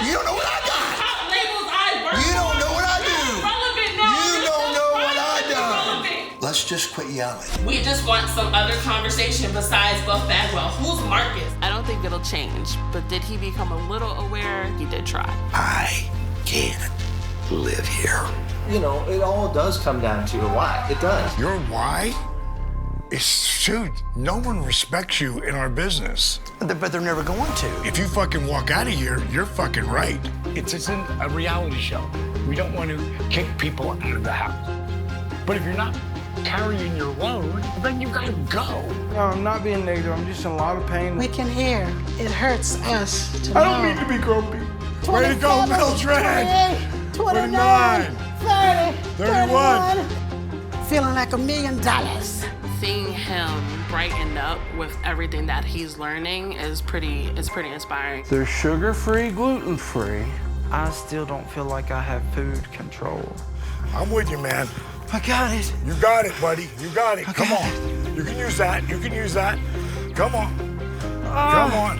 You don't know what I got. Top labels I work You don't know what I do. Relevant now. You don't know what I do. Relevant. Let's just quit yelling. We just want some other conversation besides Buff Bagwell. Who's Marcus? I don't think it'll change, but did he become a little aware? He did try. I can't live here. You know, it all does come down to your why. It does. Your why is, dude, no one respects you in our business. But they're never going to. If you fucking walk out of here, you're fucking right. It's isn't a reality show. We don't want to kick people out of the house. But if you're not carrying your load, then you gotta go. No, I'm not being negative. I'm just in a lot of pain. We can hear. It hurts us to I know. don't mean to be grumpy. Way to go, Mildred! 29, 30, 31. Feeling like $1 million. Seeing him brighten up with everything that he's learning is pretty inspiring. They're sugar-free, gluten-free. I still don't feel like I have food control. I'm with you, man. I got it. You got it, buddy. You got it. I Come got on. You can use that. You can use that. Come on. Come on.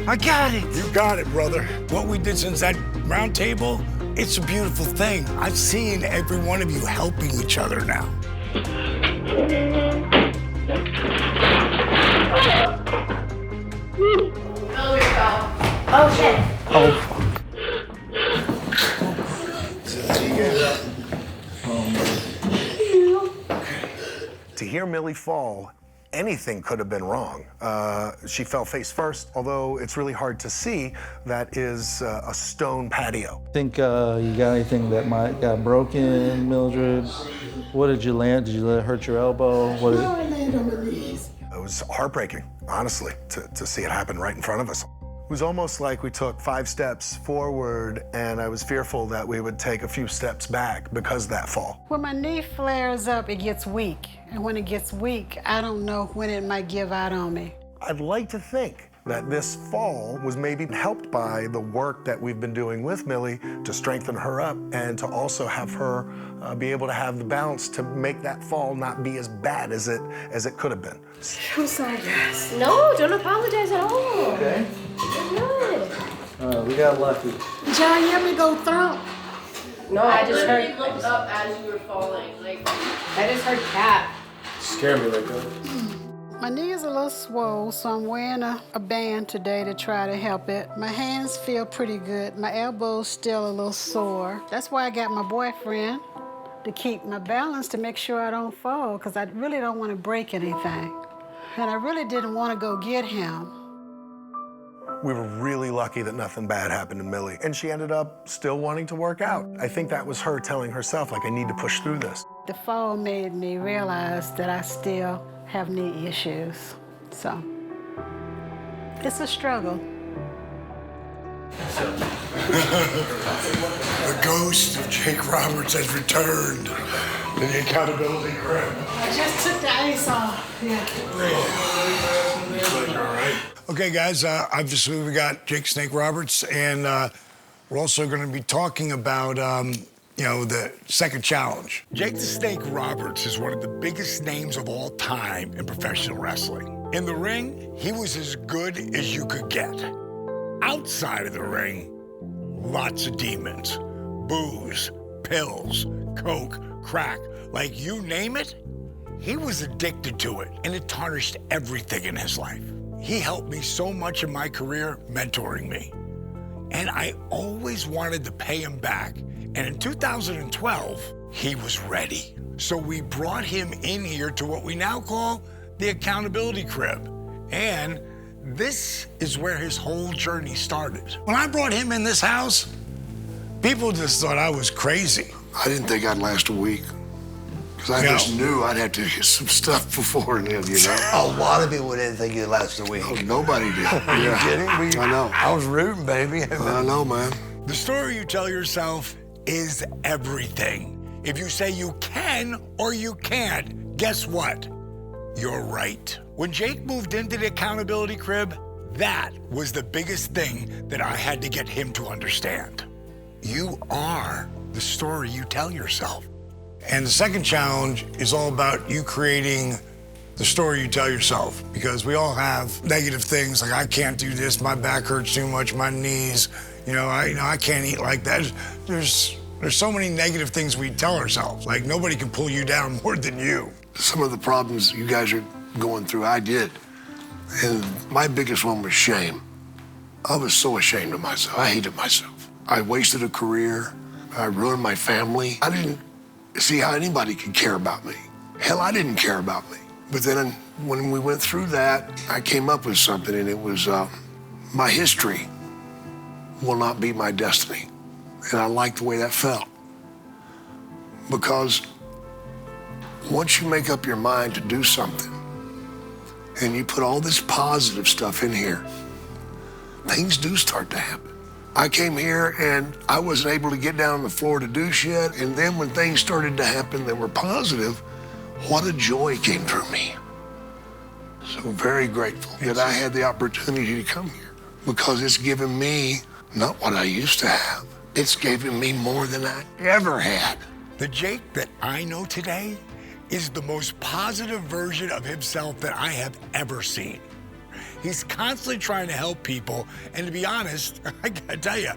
I got it. You got it, brother. What we did since that round table, it's a beautiful thing. I've seen every one of you helping each other now. Oh, shit. Oh, To hear Millie fall, anything could have been wrong. She fell face first, although it's really hard to see. That is a stone patio. think you got anything that might got broken, Mildred? What did you land? Did you hurt your elbow? What did... I land on my knees. It was heartbreaking, honestly, to see it happen right in front of us. It was almost like we took 5 steps forward, and I was fearful that we would take a few steps back because of that fall. When my knee flares up, it gets weak. And when it gets weak, I don't know when it might give out on me. I'd like to think that this fall was maybe helped by the work that we've been doing with Millie to strengthen her up and to also have her be able to have the balance to make that fall not be as bad as it could have been. I'm sorry, guys. No, don't apologize at all. Okay. You're good. We got lucky. John, you ever go through? No, I just literally heard. looked up as you were falling. Like, I just heard cat. Scared me like that. My knee is a little swole, so I'm wearing a band today to try to help it. My hands feel pretty good. My elbow's still a little sore. That's why I got my boyfriend to keep my balance to make sure I don't fall, because I really don't want to break anything. And I really didn't want to go get him. We were really lucky that nothing bad happened to Millie, and she ended up still wanting to work out. I think that was her telling herself, like, I need to push through this. The fall made me realize that I still have knee issues. So it's a struggle. The ghost of Jake Roberts has returned to the accountability crib. I just took the ice off. Yeah. All right. Okay, guys, obviously we got Jake Snake Roberts, and we're also going to be talking about, the second challenge. Jake the Snake Roberts is one of the biggest names of all time in professional wrestling. In the ring, he was as good as you could get. Outside of the ring, lots of demons. Booze, pills, coke, crack, like you name it, he was addicted to it, and it tarnished everything in his life. He helped me so much in my career, mentoring me. And I always wanted to pay him back. And in 2012, he was ready. So we brought him in here to what we now call the accountability crib. And this is where his whole journey started. When I brought him in this house, people just thought I was crazy. I didn't think I'd last a week. Because I just knew I'd have to get some stuff before then, you know? A lot of people didn't think you'd last a week. Oh, nobody did. Are you kidding? I know. I was rooting, baby. I know, man. The story you tell yourself is everything. If you say you can or you can't, guess what? You're right. When Jake moved into the accountability crib, that was the biggest thing that I had to get him to understand. You are the story you tell yourself. And the second challenge is all about you creating the story you tell yourself, because we all have negative things like, I can't do this, my back hurts too much, my knees, I can't eat like that. There's so many negative things we tell ourselves. Like, nobody can pull you down more than you. Some of the problems you guys are going through, I did. And my biggest one was shame. I was so ashamed of myself. I hated myself. I wasted a career. I ruined my family. I didn't see how anybody could care about me. Hell, I didn't care about me. But then when we went through that, I came up with something, and it was my history will not be my destiny. And I liked the way that felt. Because once you make up your mind to do something, and you put all this positive stuff in here, things do start to happen. I came here and I wasn't able to get down on the floor to do shit. And then when things started to happen that were positive, what a joy came through me. So very grateful that I had the opportunity to come here, because it's given me not what I used to have. It's given me more than I ever had. The Jake that I know today is the most positive version of himself that I have ever seen. He's constantly trying to help people, and to be honest, I gotta tell you,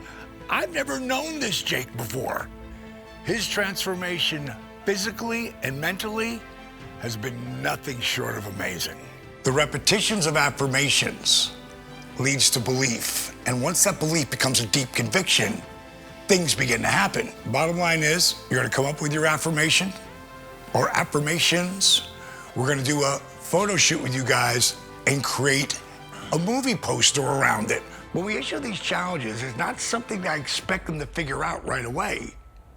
I've never known this Jake before. His transformation physically and mentally has been nothing short of amazing. The repetitions of affirmations leads to belief, and once that belief becomes a deep conviction, things begin to happen. Bottom line is, you're gonna come up with your affirmation or affirmations. We're gonna do a photo shoot with you guys and create a movie poster around it. When we issue these challenges, it's not something that I expect them to figure out right away.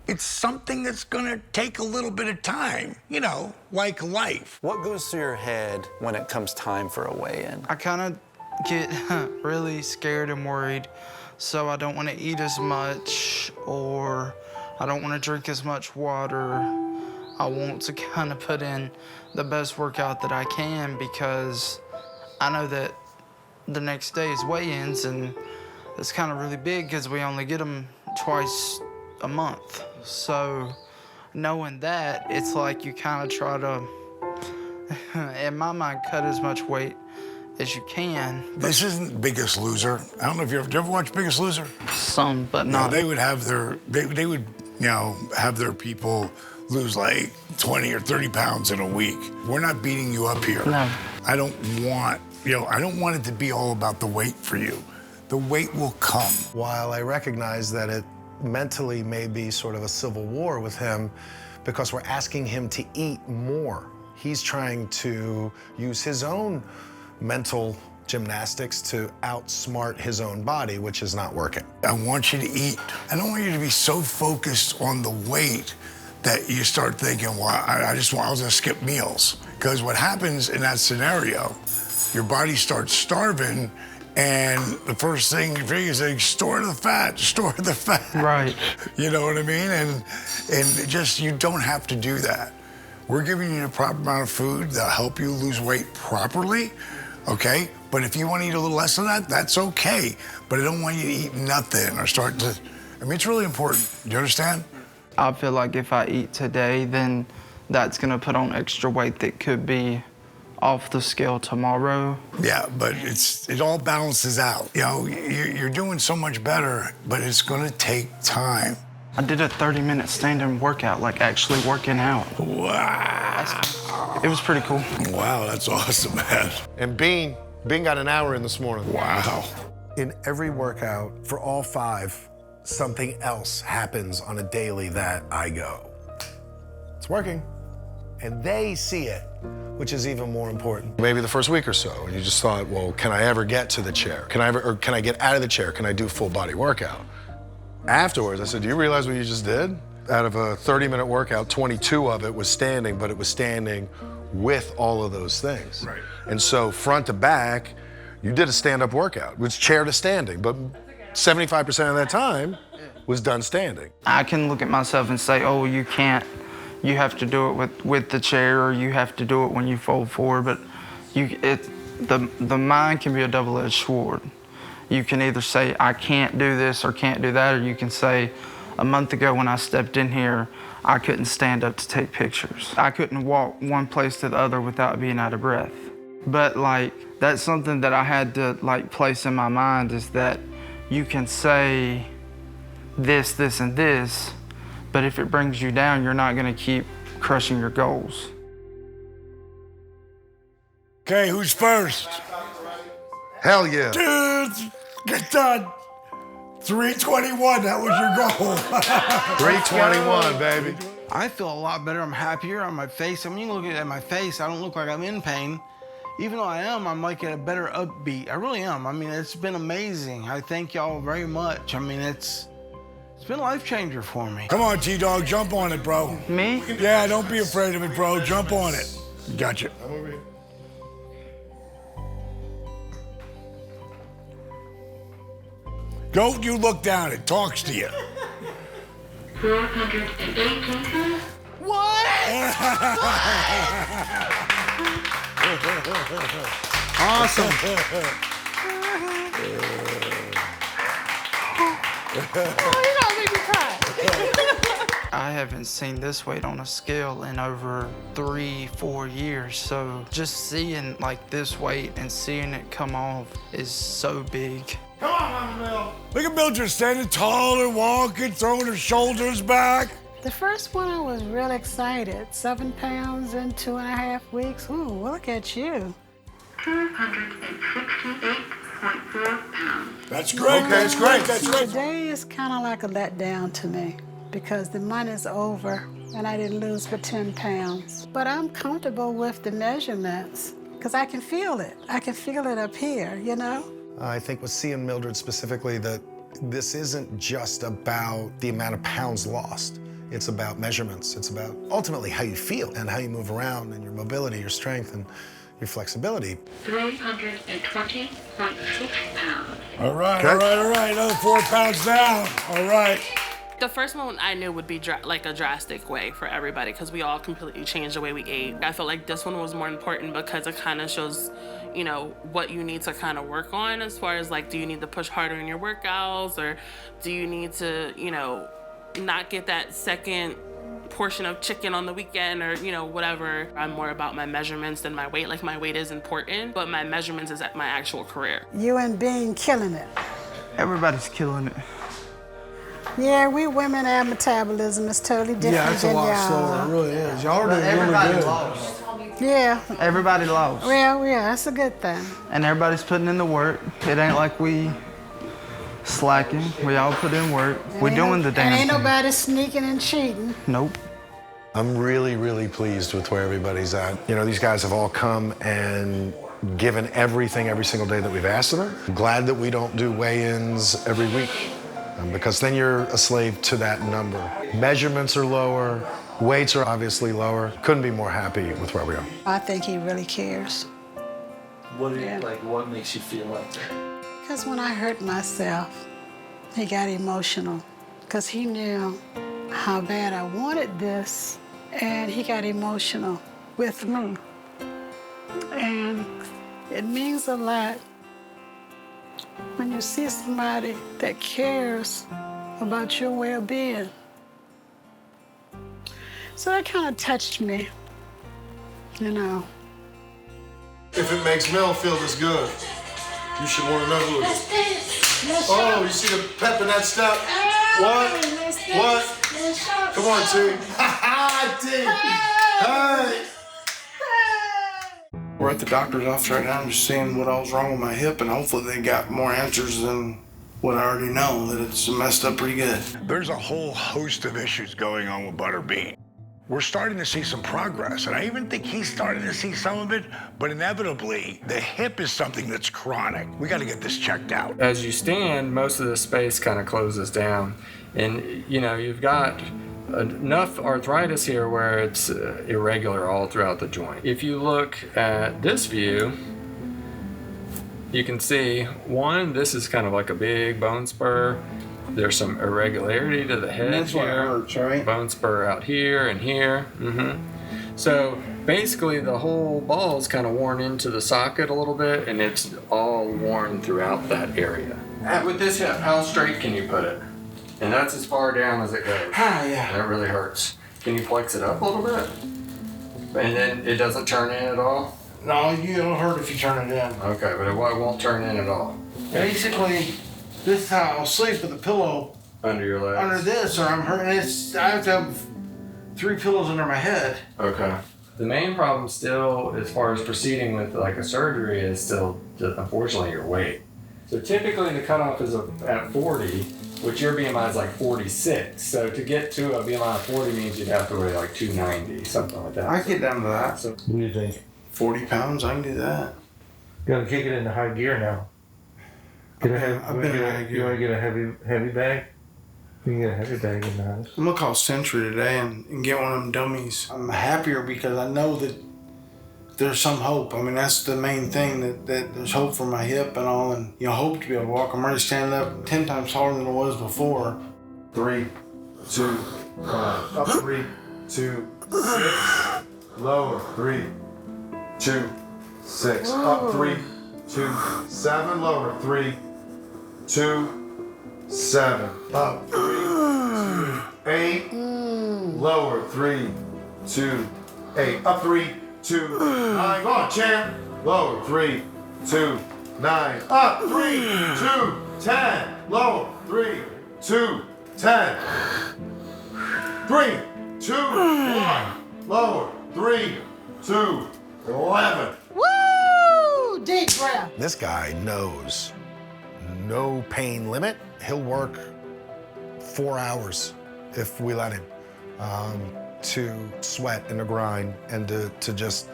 It's something that's gonna take a little bit of time, like life. What goes through your head when it comes time for a weigh-in? I kind of get really scared and worried, so I don't want to eat as much, or I don't want to drink as much water. I want to kind of put in the best workout that I can, because I know that the next day is weigh-ins, and it's kind of really big because we only get them twice a month. So knowing that, it's like you kind of try to, in my mind, cut as much weight as you can. This isn't Biggest Loser. I don't know if did you ever watch Biggest Loser? Some, but not. They would have they would have their people lose like 20 or 30 pounds in a week. We're not beating you up here. No. I don't want it to be all about the weight for you. The weight will come. While I recognize that it mentally may be sort of a civil war with him, because we're asking him to eat more. He's trying to use his own mental gymnastics to outsmart his own body, which is not working. I want you to eat. I don't want you to be so focused on the weight that you start thinking, well, I'll just skip meals. Because what happens in that scenario, your body starts starving, and the first thing you figure is like, store the fat. Right. You know what I mean? And just, you don't have to do that. We're giving you the proper amount of food that'll help you lose weight properly, okay? But if you want to eat a little less of that, that's okay. But I don't want you to eat nothing or start to, it's really important. Do you understand? I feel like if I eat today, then that's gonna put on extra weight that could be off the scale tomorrow. Yeah, but it all balances out. You're doing so much better, but it's gonna take time. I did a 30-minute stand-in workout, like actually working out. Wow. It was pretty cool. Wow, that's awesome, man. And Bean got an hour in this morning. Wow. In every workout, for all 5, something else happens on a daily that I go, it's working. And they see it, which is even more important. Maybe the first week or so, and you just thought, well, can I ever get to the chair? Can I get out of the chair? Can I do full body workout? Afterwards, I said, do you realize what you just did? Out of a 30-minute workout, 22 of it was standing, but it was standing with all of those things. Right. And so front to back, you did a stand-up workout. It was chair to standing, but 75% of that time was done standing. I can look at myself and say, oh, you can't. You have to do it with the chair, or you have to do it when you fold forward. But the mind can be a double-edged sword. You can either say, I can't do this or can't do that, or you can say, A month ago when I stepped in here, I couldn't stand up to take pictures. I couldn't walk one place to the other without being out of breath. But like, that's something that I had to like place in my mind, is that you can say this, this, and this, but if it brings you down, you're not gonna keep crushing your goals. Okay, who's first? Hell yeah. Dude, get done. 321, that was your goal. 321, baby. I feel a lot better. I'm happier on my face. I mean, you can look at my face. I don't look like I'm in pain. Even though I am, I'm like at a better upbeat. I really am. I mean, it's been amazing. I thank y'all very much. I mean, it's been a life changer for me. Come on, T-Dog, jump on it, bro. Me? Yeah, don't be afraid of it, bro. Jump on it. Gotcha. Goat, you look down, it talks to you. 418. What? Awesome. Oh, you're gonna make me cry. I haven't seen this weight on a scale in over 3-4 years. So just seeing like this weight and seeing it come off is so big. Come on, Mama Mel. Look at Mildred standing tall and walking, throwing her shoulders back. The first one, I was real excited. 7 pounds in 2.5 weeks. Ooh, look at you. 268.4 pounds. That's great, that's great, that's great. Today is kind of like a letdown to me because the month is over and I didn't lose but 10 pounds. But I'm comfortable with the measurements because I can feel it. I can feel it up here, you know? I think with seeing Mildred specifically, that this isn't just about the amount of pounds lost. It's about measurements. It's about ultimately how you feel and how you move around and your mobility, your strength, and your flexibility. 320.6 pounds. All right, all right, all right. Another 4 pounds down. All right. The first one I knew would be like a drastic way for everybody because we all completely changed the way we ate. I felt like this one was more important because it kind of shows, you know, what you need to kind of work on as far as like, do you need to push harder in your workouts, or do you need to, you know, not get that second portion of chicken on the weekend, or, you know, whatever. I'm more about my measurements than my weight. Like, my weight is important, but my measurements is at my actual career. You and Bean killing it. Everybody's killing it. Yeah, we women, our metabolism is totally different Yeah, it's a than lot y'all. slower. It really is. Y'all are doing Everybody really good. lost. Yeah. Everybody lost. Well, yeah, that's a good thing. And everybody's putting in the work. It ain't like we slacking. We all put in work. We're doing the damn And ain't thing. nobody sneaking and cheating. Nope. I'm really, really pleased with where everybody's at. You know, these guys have all come and given everything every single day that we've asked of them. I'm glad that we don't do weigh-ins every week, because then you're a slave to that number. Measurements are lower, weights are obviously lower. Couldn't be more happy with where we are. I think he really cares. What do you, like, what makes you feel like that? Because when I hurt myself, he got emotional. Because he knew how bad I wanted this, and he got emotional with me. And it means a lot when you see somebody that cares about your well-being. So that kind of touched me, you know. If it makes Mel feel this good, you should want to know who it is. Oh, you see the pep in that step? What? What? Come on, T. T. Hey. We're at the doctor's office right now. I'm just seeing what all's wrong with my hip, and hopefully they got more answers than what I already know, that it's messed up pretty good. There's a whole host of issues going on with Butterbean. We're starting to see some progress, and I even think he's starting to see some of it, but inevitably, the hip is something that's chronic. We got to get this checked out. As you stand, most of the space kind of closes down, and you know, you've got enough arthritis here where it's irregular all throughout the joint. If you look at this view, you can see, one, this is kind of like a big bone spur. There's some irregularity to the head That's here. what hurts, right? Bone spur out here and here. So basically the whole ball is kind of worn into the socket a little bit, and it's all worn throughout that area. With this hip, how straight can you put it? And that's as far down as it goes. Yeah. That really hurts. Can you flex it up a little bit? And then it doesn't turn in at all? No, it'll hurt if you turn it in. Okay, but it won't turn in at all. Basically, this is how I'll sleep with a pillow under your legs. Under this, or I'm hurting. I have to have 3 pillows under my head. Okay. The main problem still, as far as proceeding with like a surgery, is still, unfortunately, your weight. So typically the cutoff is at 40, which your BMI is like 46. So to get to a BMI of 40 means you'd have to weigh like 290, something like that. I can get down to that. So, What do you think? 40 pounds, I can do that. You gotta kick it into high gear now. You want to get a heavy bag? You can get a heavy bag in the house. I'm gonna call Century today and get one of them dummies. I'm happier because I know that there's some hope. I mean, that's the main thing, that there's hope for my hip and all, and hope to be able to walk. I'm already standing up 10 times taller than I was before. 3, 2, 5. Up 3, 2, 6. Lower 3, 2, 6. Up 3, 2, 7. Lower 3, 2, 7. Up 3, 2, 8. Lower 3, 2, 8. Up 3, 2, 9. Go on, champ. Lower 3, 2, 9. Up 3, 2, 10. Lower 3, 2, 10. 3, 2, 1. Lower 3, 2, 11. Woo! Deep breath. This guy knows no pain limit. He'll work 4 hours if we let him, to sweat and to grind and to just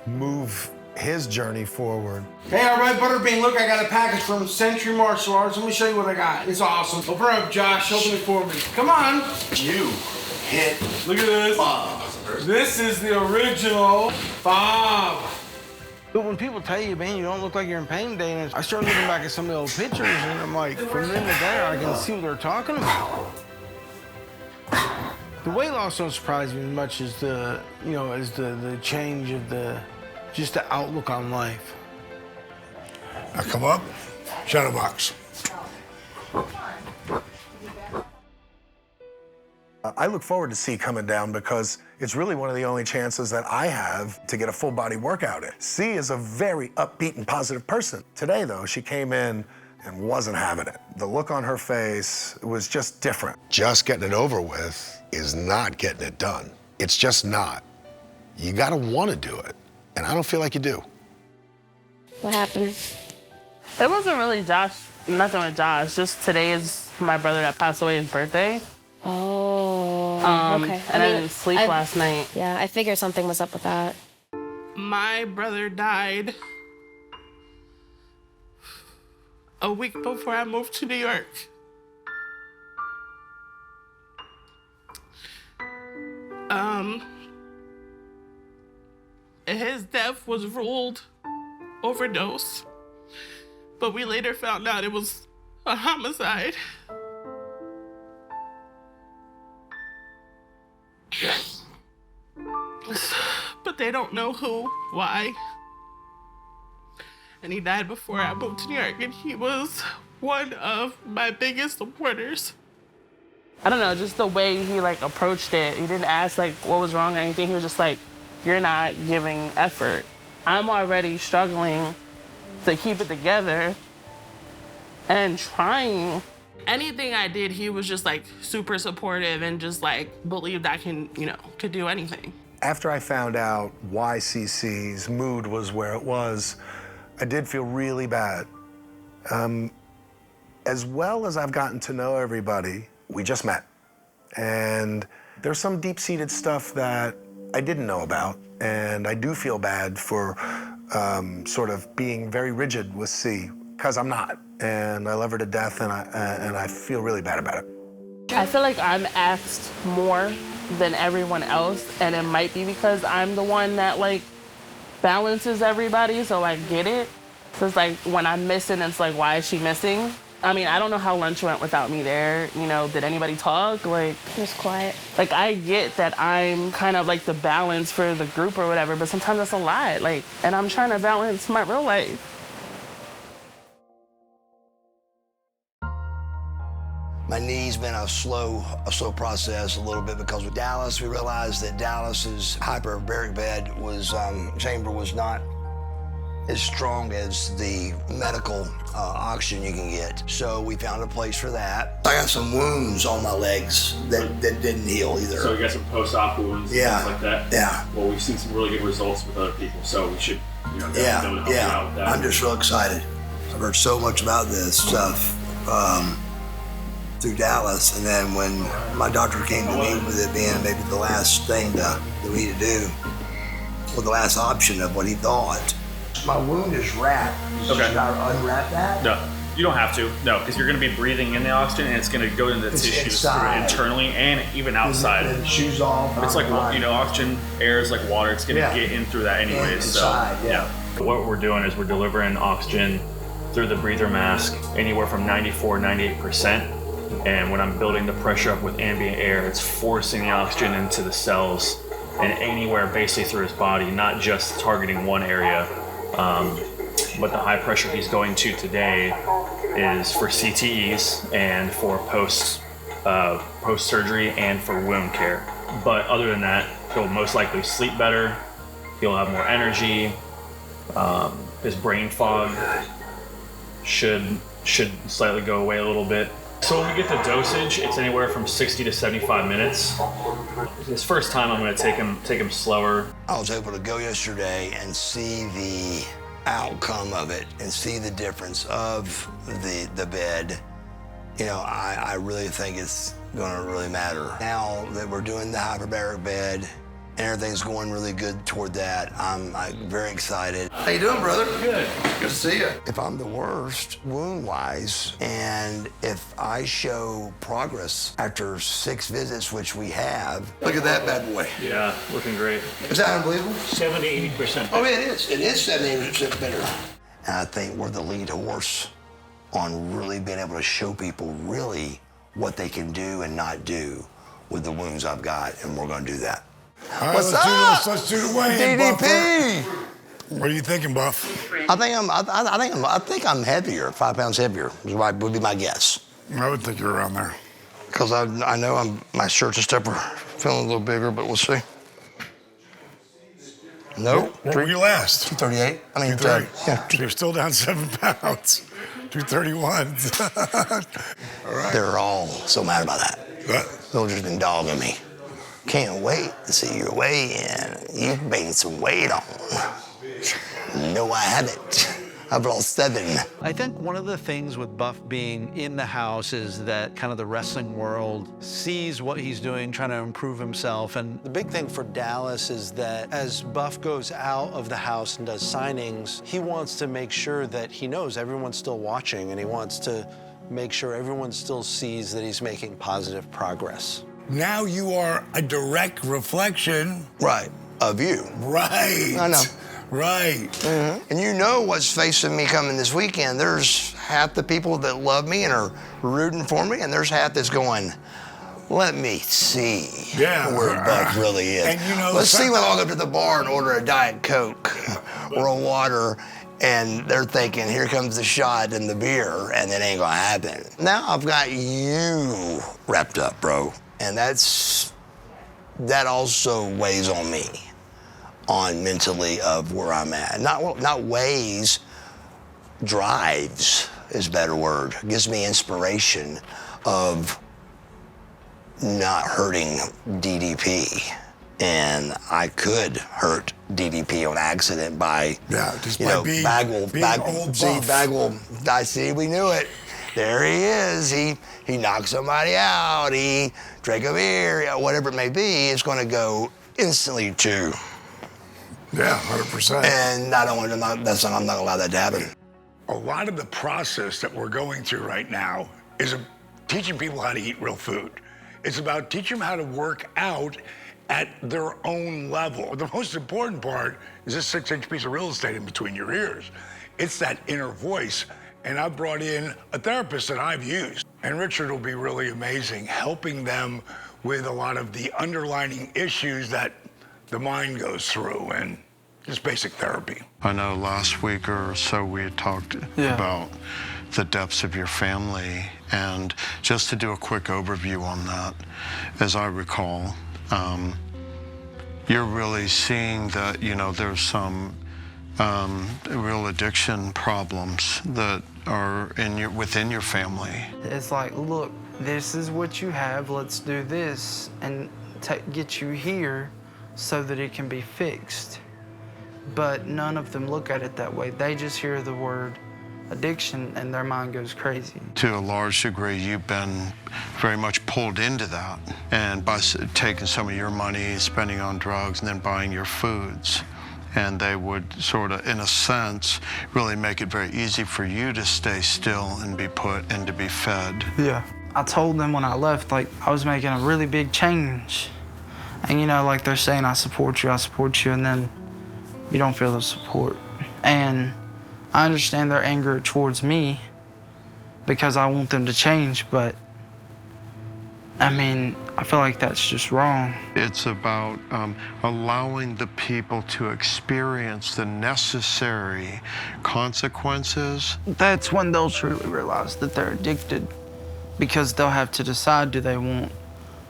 move his journey forward. Hey, all right, Butterbean, look, I got a package from Century Martial Arts. Let me show you what I got. It's awesome. Open it up, Josh. Open it for me. Come on. You hit. Look at this. Bob. This is the original Bob. But when people tell you, man, you don't look like you're in pain today, and I start looking back at some of the old pictures, and I'm like, from then to there, I can see what they're talking about. The weight loss don't surprise me as much as the change of just the outlook on life. Now come up, shadow box. I look forward to C coming down because it's really one of the only chances that I have to get a full body workout in. C is a very upbeat and positive person. Today, though, she came in and wasn't having it. The look on her face was just different. Just getting it over with is not getting it done. It's just not. You gotta wanna do it, and I don't feel like you do. What happened? It wasn't really nothing with Josh. Just today is my brother that passed away, his birthday. Oh, okay. And I didn't sleep last night. Yeah, I figured something was up with that. My brother died a week before I moved to New York. His death was ruled overdose, but we later found out it was a homicide. But they don't know who, why. And he died before I moved to New York, and he was one of my biggest supporters. I don't know, just the way he approached it. He didn't ask what was wrong or anything. He was just like, you're not giving effort. I'm already struggling to keep it together and trying. Anything I did, he was just super supportive and just believed I could do anything. After I found out why CC's mood was where it was, I did feel really bad. As well as I've gotten to know everybody, we just met. And there's some deep-seated stuff that I didn't know about, and I do feel bad for sort of being very rigid with C, because I'm not. And I love her to death, and I feel really bad about it. I feel like I'm asked more than everyone else, and it might be because I'm the one that balances everybody, so I get it. So it's when I'm missing, it's why is she missing? I mean, I don't know how lunch went without me there. Did anybody talk? It was quiet. I get that I'm kind of the balance for the group or whatever, but sometimes that's a lot. And I'm trying to balance my real life. My knee's been a slow process a little bit because with Dallas, we realized that Dallas's hyperbaric bed chamber was not as strong as the medical oxygen you can get. So we found a place for that. I got some wounds on my legs that didn't heal either. So you got some post-op wounds and things like that? Yeah. Well, we've seen some really good results with other people, so we should, definitely help you out with that. I'm just real excited. I've heard so much about this stuff through Dallas, and then when my doctor came to me with it being maybe the last thing that we need to do, or the last option of what he thought. My wound is wrapped. Okay. Should I unwrap that? No, you don't have to. No, because you're going to be breathing in the oxygen, and it's going to go into the tissues internally and even outside. And shoes off. It's like, oxygen, air is like water. It's going to get in through that anyways. Inside, so, What we're doing is we're delivering oxygen through the breather mask anywhere from 94, 98%. And when I'm building the pressure up with ambient air, it's forcing the oxygen into the cells and anywhere basically through his body, not just targeting one area. But the high pressure he's going to today is for CTEs and for post-surgery and for wound care. But other than that, he'll most likely sleep better. He'll have more energy. His brain fog should slightly go away a little bit. So when we get the dosage, it's anywhere from 60 to 75 minutes. This first time, I'm going to take him slower. I was able to go yesterday and see the outcome of it and see the difference of the bed. I really think it's going to really matter. Now that we're doing the hyperbaric bed and everything's going really good toward that, I'm very excited. How you doing, brother? Good. Good to see you. If I'm the worst wound-wise, and if I show progress after 6 visits, which we have, look at that bad boy. Yeah, looking great. Is that unbelievable? 70-80%. Oh, it is. It is 70% better. And I think we're the lead horse on really being able to show people really what they can do and not do with the wounds I've got, and we're going to do that. All right, What's let's up? Let's do the weigh-in, DDP. What are you thinking, Buff? I think I'm heavier, 5 pounds heavier. Would be my guess. I would think you're around there. Because I know my shirts and stuff are feeling a little bigger, but we'll see. Nope. What were you last? 238. I mean, 230. You're still down 7 pounds. 231. All right. They're all so mad about that. Mildred's been dogging me. Can't wait to see your weigh-in. You've gained some weight on. No, I haven't. I've lost 7. I think one of the things with Buff being in the house is that kind of the wrestling world sees what he's doing, trying to improve himself. And the big thing for Dallas is that as Buff goes out of the house and does signings, he wants to make sure that he knows everyone's still watching, and he wants to make sure everyone still sees that he's making positive progress. Now you are a direct reflection. Right, of you. Right. I know. Right. Mm-hmm. And you know what's facing me coming this weekend. There's half the people that love me and are rooting for me, and there's half that's going, let me see where Buck really is. And let's see when I walk up to the bar and order a Diet Coke or a water, and they're thinking, here comes the shot and the beer, and it ain't gonna happen. Now I've got you wrapped up, bro. And that also weighs on me, on mentally of where I'm at. Not weighs, drives is a better word. Gives me inspiration of not hurting DDP. And I could hurt DDP on accident by, Bagwell. I see, we knew it. There he is. He knocked somebody out. He drank a beer. Whatever it may be, it's going to go instantly to. Yeah, 100%. And I'm not going to allow that to happen. A lot of the process that we're going through right now is teaching people how to eat real food. It's about teaching them how to work out at their own level. The most important part is this 6-inch piece of real estate in between your ears. It's that inner voice. And I brought in a therapist that I've used. And Richard will be really amazing, helping them with a lot of the underlying issues that the mind goes through and just basic therapy. I know last week or so we had talked about the depths of your family. And just to do a quick overview on that, as I recall, you're really seeing that, you know, there's some real addiction problems that are within your family. It's like, look, this is what you have, let's do this, and get you here so that it can be fixed. But none of them look at it that way. They just hear the word addiction and their mind goes crazy. To a large degree, you've been very much pulled into that. And by taking some of your money, spending on drugs, and then buying your foods. And they would sort of, in a sense, really make it very easy for you to stay still and be put and to be fed. Yeah. I told them when I left, like, I was making a really big change. And, you know, like they're saying, I support you, and then you don't feel the support. And I understand their anger towards me because I want them to change, but I mean, I feel like that's just wrong. It's about allowing the people to experience the necessary consequences. That's when they'll truly realize that they're addicted, because they'll have to decide, do they want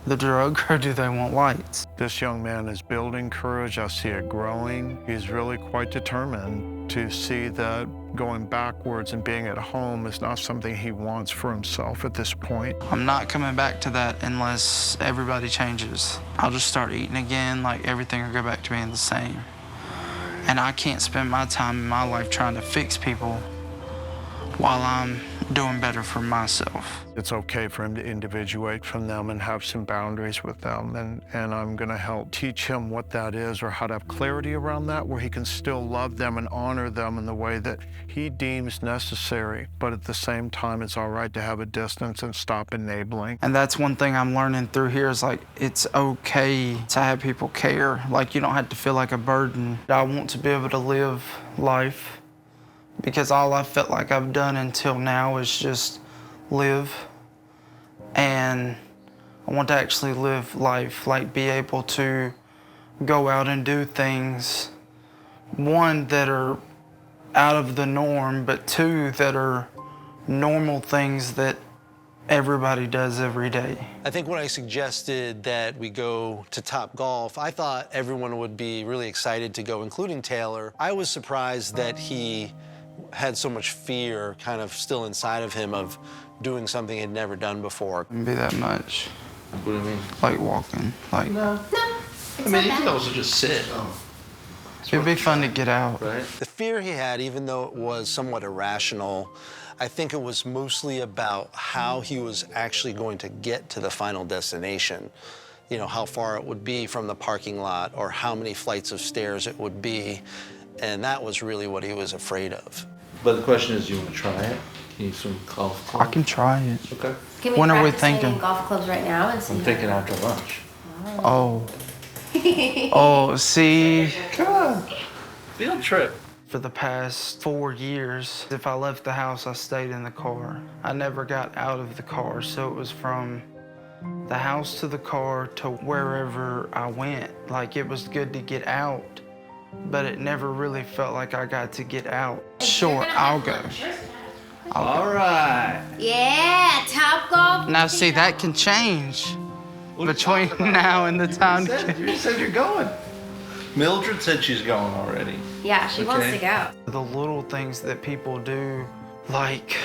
the drug or do they want lights? This young man is building courage. I see it growing. He's really quite determined to see that going backwards and being at home is not something he wants for himself at this point. I'm not coming back to that unless everybody changes. I'll just start eating again, like everything will go back to being the same. And I can't spend my time in my life trying to fix people while I'm doing better for myself. It's okay for him to individuate from them and have some boundaries with them, and I'm gonna help teach him what that is, or how to have clarity around that, where he can still love them and honor them in the way that he deems necessary, but at the same time it's all right to have a distance and stop enabling. And that's one thing I'm learning through here is, like, it's okay to have people care. Like, you don't have to feel like a burden. I want to be able to live life, because all I felt like I've done until now is just live. And I want to actually live life, like be able to go out and do things, one, that are out of the norm, but two, that are normal things that everybody does every day. I think when I suggested that we go to Top Golf, I thought everyone would be really excited to go, including Taylor. I was surprised that he had so much fear kind of still inside of him of doing something he'd never done before. Wouldn't be that much. What do you mean? Like walking, like. No. I mean, you can also just sit. It'd be fun to get out. Right. The fear he had, even though it was somewhat irrational, I think it was mostly about how he was actually going to get to the final destination. You know, how far it would be from the parking lot, or how many flights of stairs it would be. And that was really what he was afraid of. But the question is, do you want to try it? Can you swim golf club? I can try it. Okay. Can we When are we practice thinking? swinging golf clubs right now and see? I'm thinking after lunch. Oh. Oh, see. Come on. Field trip. For the past 4 years, if I left the house, I stayed in the car. I never got out of the car, so it was from the house to the car to wherever I went. Like, it was good to get out, but it never really felt like I got to get out. Sure, I'll go. All right. Yeah, Top Golf. Now, see, that can change between now and the time. You said you're going. Mildred said she's going already. Yeah, she wants to go. The little things that people do, like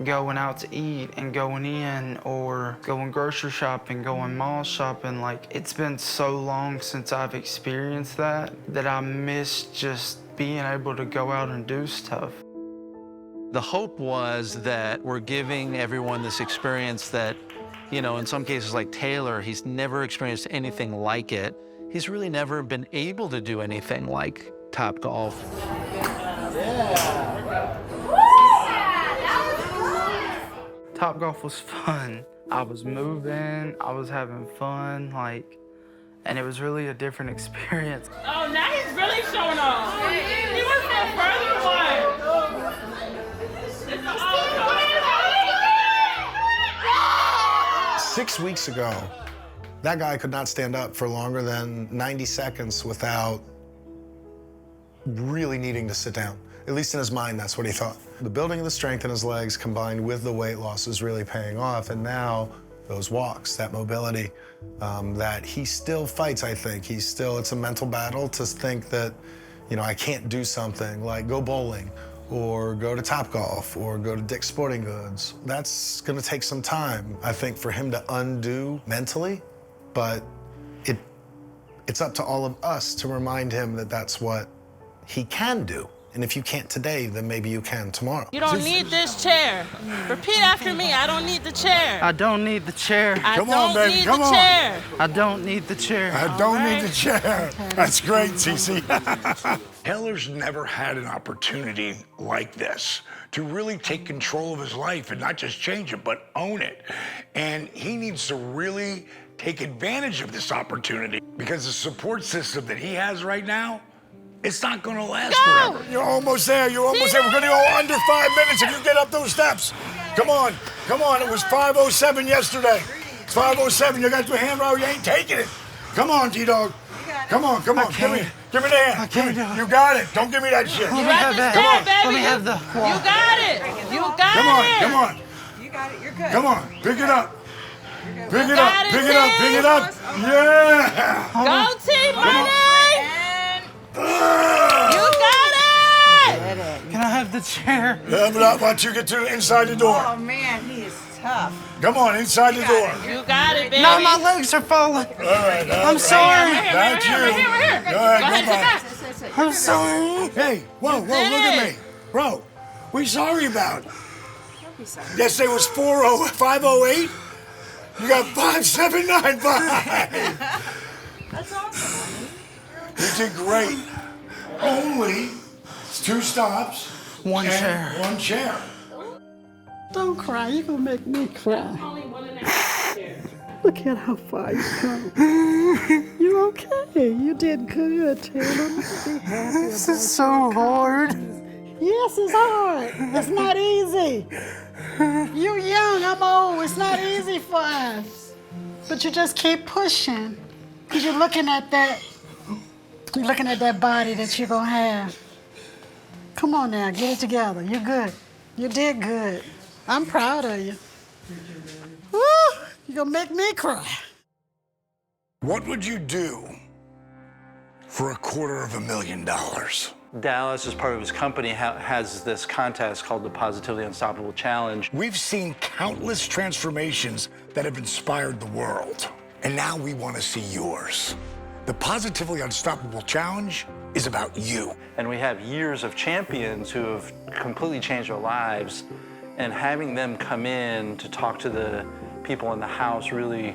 going out to eat and going in, or going grocery shopping, going mall shopping, like, it's been so long since I've experienced that I miss just being able to go out and do stuff. The hope was that we're giving everyone this experience that, you know, in some cases like Taylor, he's never experienced anything like it. He's really never been able to do anything like Top Golf. Top Golf was fun. I was moving, I was having fun, like, and it was really a different experience. Oh, now he's really showing off. He was the further one. It's all 6 weeks ago, that guy could not stand up for longer than 90 seconds without really needing to sit down. At least in his mind, that's what he thought. The building of the strength in his legs combined with the weight loss is really paying off. And now those walks, that mobility, that he still fights, I think. It's a mental battle to think that, you know, I can't do something like go bowling or go to Topgolf or go to Dick's Sporting Goods. That's gonna take some time, I think, for him to undo mentally, but it's up to all of us to remind him that that's what he can do. And if you can't today, then maybe you can tomorrow. You don't need this chair. Repeat after me. I don't need the chair. I don't need the chair. I don't need the chair. I don't need the chair. I don't need the chair. That's great, Cece. Taylor's never had an opportunity like this to really take control of his life and not just change it, but own it. And he needs to really take advantage of this opportunity because the support system that he has right now, it's not gonna last forever. You're almost there, you're almost there. We're gonna go under 5 minutes if you get up those steps. Come on, it was 5:07 yesterday. It's 5:07, you got your hand out, you ain't taking it. Come on, T-Dog. Come on, give me the hand. You got it, don't give me that shit. You got this, Come on. baby. Let me have the wall. You got it. You got it. Come on. You got it, you're good. Come on, pick it up. Pick it got up, it, pick it up, T. pick it up. Yeah! Go, T-Money. You got it. Can I have the chair? Yeah, but once you get to inside the door. Oh man, he is tough. Come on, inside the door. You got it, baby. No, my legs are falling. All right. I'm sorry. That's you. We're here. Go ahead, Sit I'm sorry. Hey, whoa, look at me. Bro, what are you sorry about? Yesterday was 508. You got 5795. That's awesome. You did great. Only 2 stops. One chair. One chair. Don't cry, you're gonna make me cry. Only 1.5 chair. Look at how far you've come. You're okay, you did good, Taylor. Be happy. This is so hard. Yes, it's hard. It's not easy. You're young, I'm old. It's not easy for us. But you just keep pushing. Because you're looking at that body that you're gonna have. Come on now, get it together. You're good. You did good. I'm proud of you. Woo! You're gonna make me cry. What would you do for $250,000? Dallas, as part of his company, has this contest called the Positively Unstoppable Challenge. We've seen countless transformations that have inspired the world, and now we want to see yours. The Positively Unstoppable Challenge is about you. And we have years of champions who have completely changed their lives, and having them come in to talk to the people in the house really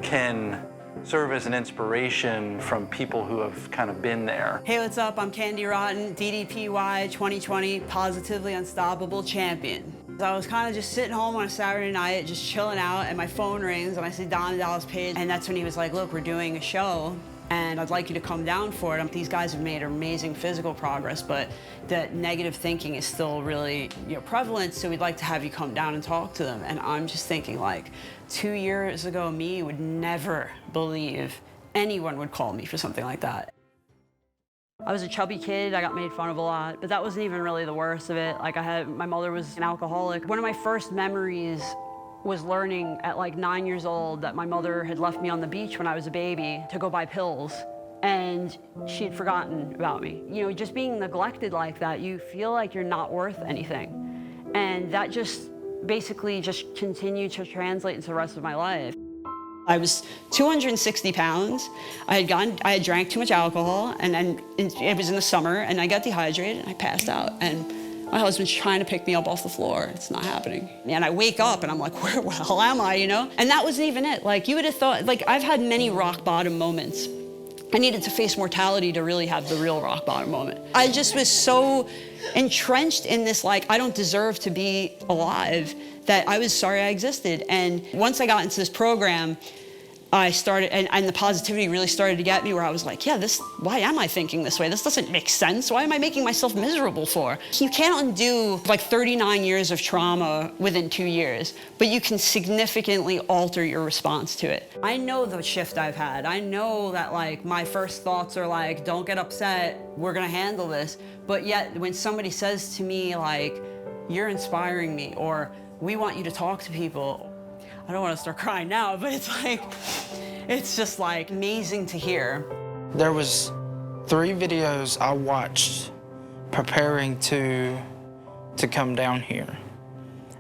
can serve as an inspiration from people who have kind of been there. Hey, what's up? I'm Candy Rotten, DDPY 2020 Positively Unstoppable Champion. I was kind of just sitting home on a Saturday night, just chilling out, and my phone rings, and I see Don Dallas Page, and that's when he was like, look, we're doing a show, and I'd like you to come down for it. These guys have made amazing physical progress, but that negative thinking is still really prevalent, so we'd like to have you come down and talk to them. And I'm just thinking, like, 2 years ago, me would never believe anyone would call me for something like that. I was a chubby kid, I got made fun of a lot, but that wasn't even really the worst of it. Like, my mother was an alcoholic. One of my first memories was learning at like 9 years old that my mother had left me on the beach when I was a baby to go buy pills, and she had forgotten about me. Just being neglected like that, you feel like you're not worth anything. And that just basically just continued to translate into the rest of my life. I was 260 pounds. I had drank too much alcohol, and it was in the summer, and I got dehydrated, and I passed out. And my husband's trying to pick me up off the floor. It's not happening. And I wake up, and I'm like, where the hell am I, And that wasn't even it. Like, you would have thought, like, I've had many rock bottom moments. I needed to face mortality to really have the real rock bottom moment. I just was so entrenched in this, like, I don't deserve to be alive, that I was sorry I existed. And once I got into this program, I started, and the positivity really started to get me, where I was like, yeah, why am I thinking this way? This doesn't make sense. Why am I making myself miserable for? You can't undo like 39 years of trauma within 2 years, but you can significantly alter your response to it. I know the shift I've had. I know that, like, my first thoughts are like, don't get upset, we're gonna handle this. But yet when somebody says to me, like, you're inspiring me, or we want you to talk to people. I don't want to start crying now, but it's like, it's just like amazing to hear. There was 3 videos I watched preparing to come down here.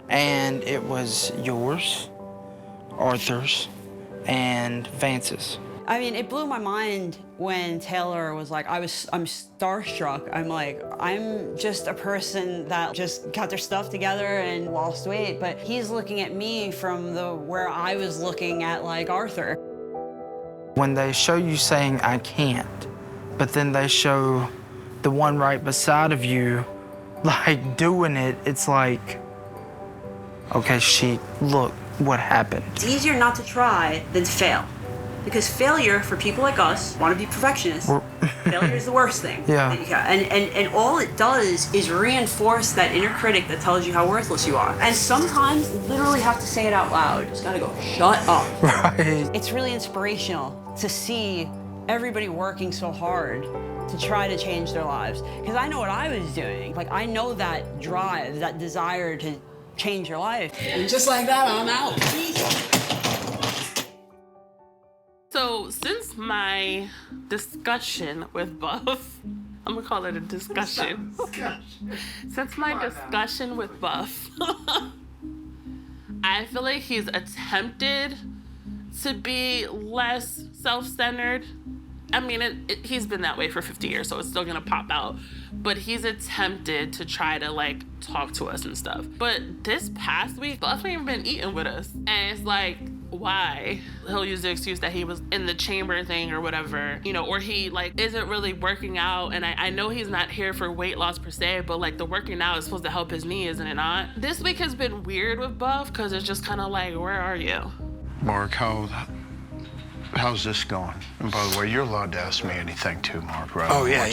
And it was yours, Arthur's, and Vance's. I mean, it blew my mind when Taylor was like, I'm starstruck. I'm like, I'm just a person that just got their stuff together and lost weight, but he's looking at me from where I was looking at like Arthur. When they show you saying, I can't, but then they show the one right beside of you, like doing it, it's like, okay, look what happened. It's easier not to try than to fail. Because failure, for people like us, want to be perfectionists, failure is the worst thing. Yeah. And all it does is reinforce that inner critic that tells you how worthless you are. And sometimes you literally have to say it out loud. Just gotta go, shut up. Right. It's really inspirational to see everybody working so hard to try to change their lives. Because I know what I was doing. Like, I know that drive, that desire to change your life. And just like that, I'm out. So since my discussion with Buff, I'm gonna call it a discussion. Since my discussion with Buff, I feel like he's attempted to be less self-centered. I mean, he's been that way for 50 years, so it's still gonna pop out. But he's attempted to try to like talk to us and stuff. But this past week, Buff ain't been eating with us. And it's like, why? He'll use the excuse that he was in the chamber thing or whatever, you know, or he like isn't really working out. And I know he's not here for weight loss per se, but like the working out is supposed to help his knee, isn't it not? This week has been weird with Buff because it's just kind of like, where are you? Mark, how's this going? And by the way, you're allowed to ask me anything too, Mark, right? Oh, yeah.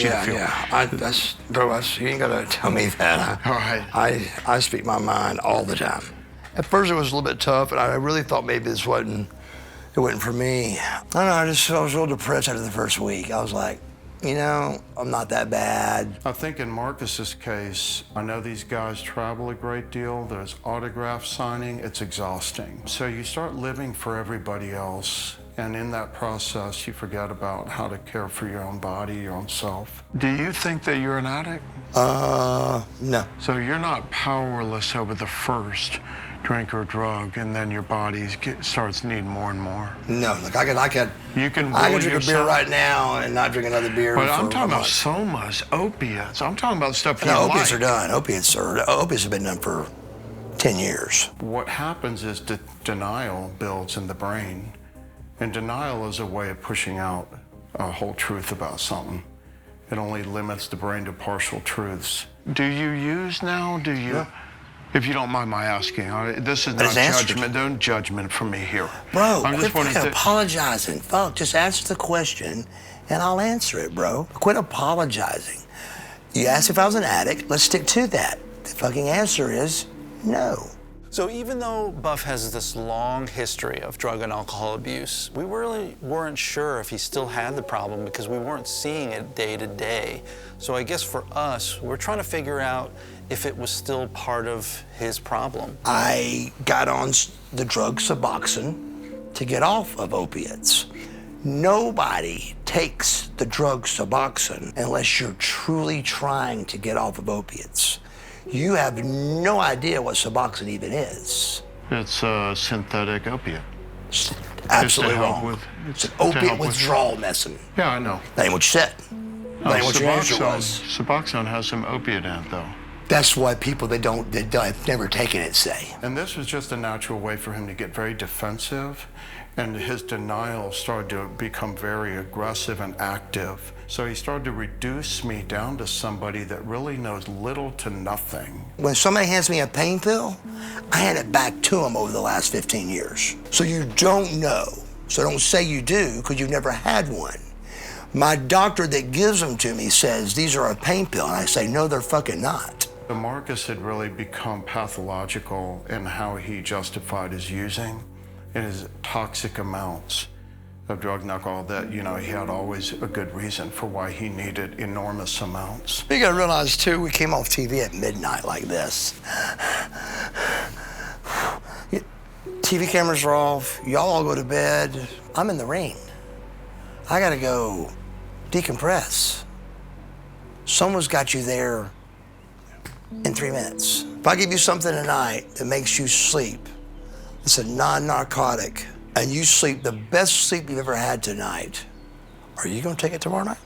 Bro, you ain't gotta tell me that. All right. I speak my mind all the time. At first it was a little bit tough, and I really thought maybe this wasn't for me. I don't know, I was real depressed after the first week. I was like, you know, I'm not that bad. I think in Marcus's case, I know these guys travel a great deal. There's autograph signing, it's exhausting. So you start living for everybody else. And in that process, you forget about how to care for your own body, your own self. Do you think that you're an addict? No. So you're not powerless over the first drink or drug, and then your body starts needing more and more? No, like I could drink a beer right now and not drink another beer. But I'm talking about somas, opiates. I'm talking about stuff you like. Opiates are done. Opiates have been done for 10 years. What happens is denial builds in the brain. And denial is a way of pushing out a whole truth about something. It only limits the brain to partial truths. Do you use now? Do you? Yeah. If you don't mind my asking, this is not judgment. Don't judgment from me here. Bro, quit apologizing. Fuck, just answer the question and I'll answer it, bro. Quit apologizing. You asked if I was an addict, let's stick to that. The fucking answer is no. So even though Buff has this long history of drug and alcohol abuse, we really weren't sure if he still had the problem because we weren't seeing it day to day. So I guess for us, we're trying to figure out if it was still part of his problem. I got on the drug Suboxone to get off of opiates. Nobody takes the drug Suboxone unless you're truly trying to get off of opiates. You have no idea what Suboxone even is. It's a synthetic opiate. Absolutely wrong. It's an opiate withdrawal medicine. Yeah, I know. That ain't what you said. That ain't what your answer was. Suboxone has some opiate in it, though. That's why people that have never taken it say. And this was just a natural way for him to get very defensive, and his denial started to become very aggressive and active. So he started to reduce me down to somebody that really knows little to nothing. When somebody hands me a pain pill, I hand it back to them over the last 15 years. So you don't know. So don't say you do, because you've never had one. My doctor that gives them to me says, these are a pain pill. And I say, no, they're fucking not. Marcus had really become pathological in how he justified his using and his toxic amounts. of drug and alcohol, that, you know, he had always a good reason for why he needed enormous amounts. You gotta realize too, we came off TV at midnight like this. TV cameras are off, y'all all go to bed. I'm in the ring. I gotta go decompress. Someone's got you there in 3 minutes. If I give you something tonight that makes you sleep, it's a non-narcotic, and you sleep the best sleep you've ever had tonight, are you gonna take it tomorrow night?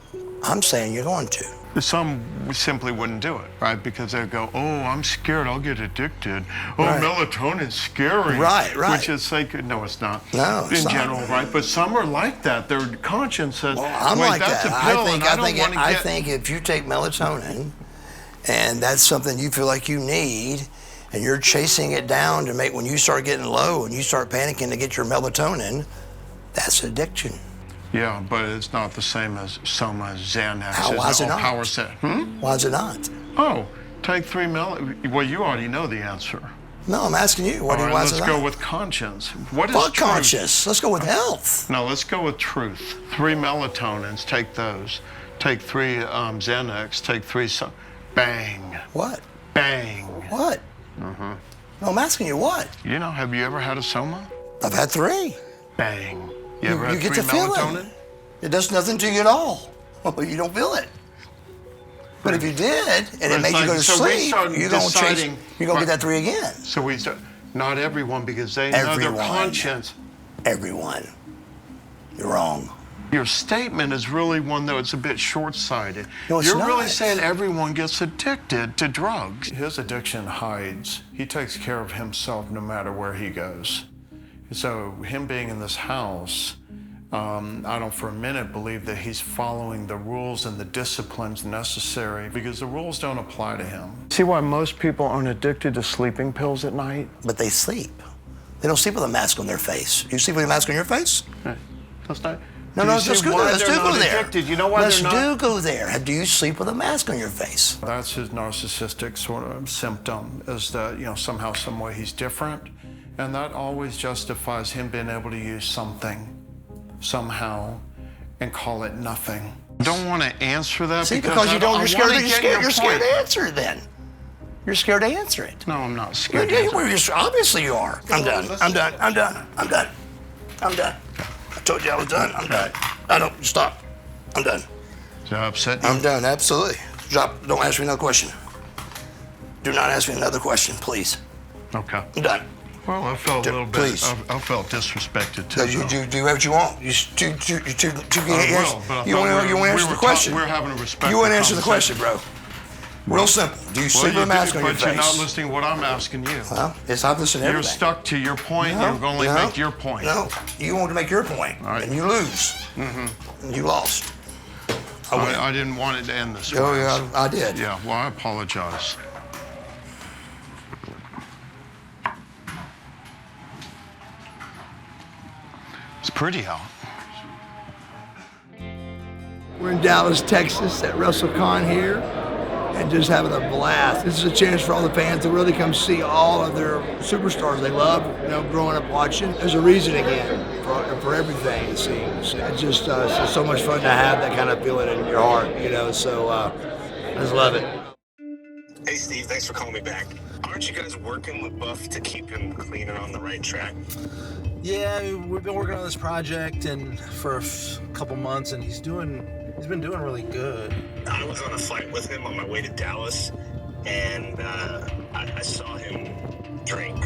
I'm saying you're going to. Some simply wouldn't do it, right? Because they'd go, oh, I'm scared, I'll get addicted. Oh, Right. melatonin's scary. Right. Which is like, no, it's not. No, it's in not. general, right? But some are like that. Their conscience says, I'm wait, like that's that. a pill, and I don't want to I get... think if you take melatonin, and that's something you feel like you need, and you're chasing it down to make, when you start getting low and you start panicking to get your melatonin, that's addiction. Yeah, but it's not the same as Soma, Xanax. Why is it not? Power set. Why is it not? Oh, take 3 well, you already know the answer. No, I'm asking you. All right, why is let's it go not? with conscience. What is Fuck truth? conscious. Let's go with health. No, let's go with truth. 3 melatonins, take those. Take 3 Xanax, take 3, bang. What? Bang. What? Mm-hmm. No, I'm asking you what? You know, have you ever had a Soma? I've had 3. Bang. You ever had get 3 the feeling. melatonin? It does nothing to you at all. You don't feel it. But if you did, and it made you go to sleep, you're gonna get that 3 again. So we start, not everyone, because they know their conscience. Everyone. You're wrong. Your statement is really one, though, it's a bit short-sighted. No, it's You're not. really saying everyone gets addicted to drugs. His addiction hides. He takes care of himself no matter where he goes. So him being in this house, I don't for a minute believe that he's following the rules and the disciplines necessary, because the rules don't apply to him. See why most people aren't addicted to sleeping pills at night? But they sleep. They don't sleep with a mask on their face. You sleep with a mask on your face? That's not... No, let's go there. Let's do go there. Addicted? You know why Let's they're not? go there. Do you sleep with a mask on your face? That's his narcissistic sort of symptom, is that, you know, somehow, some way he's different. And that always justifies him being able to use something, somehow, and call it nothing. I don't want to answer that. See, because you don't, you're scared to point. answer it then. You're scared to answer it. No, I'm not scared. Obviously you are. I'm done. I'm done. I'm done. I'm done. I'm done. I told you I was done. I'm done. I don't, stop. I'm done. Is that upsetting? I'm done, absolutely. Drop, don't ask me another question. Do not ask me another question, please. Okay. I'm done. Well, I felt a little bit, please. I felt disrespected too. You do what you want. You want to answer the question. We're having a respectful You want to answer the question, bro. Real simple. Do you sleep with a mask on your face? But you're not listening to what I'm asking you. Well, I'm listening to everything. You're stuck to your point. You're going to make your point. No, you want to make your point, and you lose. Mm-hmm. And you lost. I didn't want it to end this way. Oh, yeah, I did. Yeah, well, I apologize. It's pretty out. We're in Dallas, Texas at WrestleCon here and just having a blast. This is a chance for all the fans to really come see all of their superstars they love, you know, growing up watching. There's a reason again for everything, it seems. It's just so much fun to have that kind of feeling in your heart, you know, so I just love it. Hey Steve, thanks for calling me back. Aren't you guys working with Buff to keep him clean and on the right track? Yeah, I mean, we've been working on this project and for a couple months, and he's been doing really good. I was on a flight with him on my way to Dallas, and I saw him drink